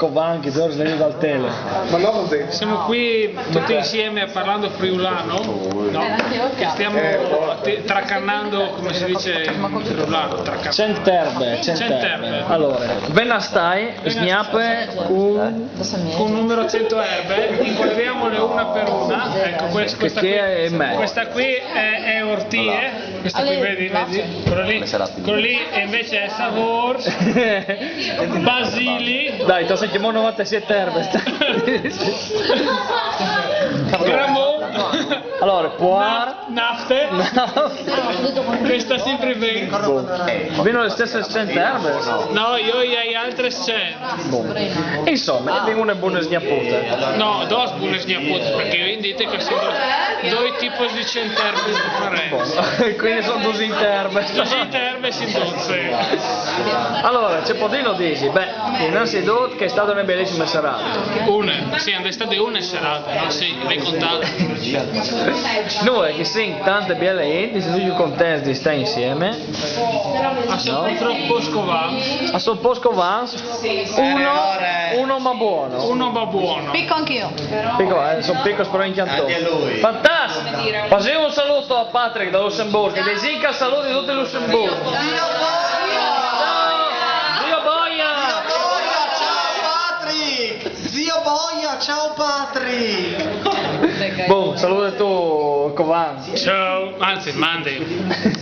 Covan che Giorgio viene dal tele. Ma no così. Siamo qui tutti insieme parlando friulano, no? Che stiamo tracannando, come si dice in friulano, Centerbe. Centerbe. Allora, Venna stai, sgnappe, Con numero 100 erbe, inquadriamole una per una. Ecco, questa qui, è me. questa qui è ortie, questa qui vedi? Quello lì e invece è savor, basili, Dai, ti chiamo 97 erbe. gramo, Allora, poire, nafte, questa sempre bene. vengono le stesse 100 erbe? No, io hai altre 100. Insomma, vengono una buona sgnapputa. No, dos buone sgnapute, perché io dite che sono due tipi di centerbe differenti. Quindi sono due interbe. Due centerbe si dozze. Allora, c'è Podino dici, beh, innanzitutto che è stata una bellissima serata. Sì, è state una serata, no? Sì, l'hai contato. Noi che siamo tante belle gente, siamo tutti contenti di stare insieme. Ma sono troppo scovati. A sto posto Vans, uno ma buono. Uno va buono. Picco anch'io. Piccolo, sono piccolo però incantato. Fantastico! Facevo un saluto a Patrick da Lussemburgo, dei Zinca saluti di tutto il Lussemburgo. Zio Boia! Zio Boia, ciao Patrick! Boh, saluta tu Covan. Ciao, anzi, mandi.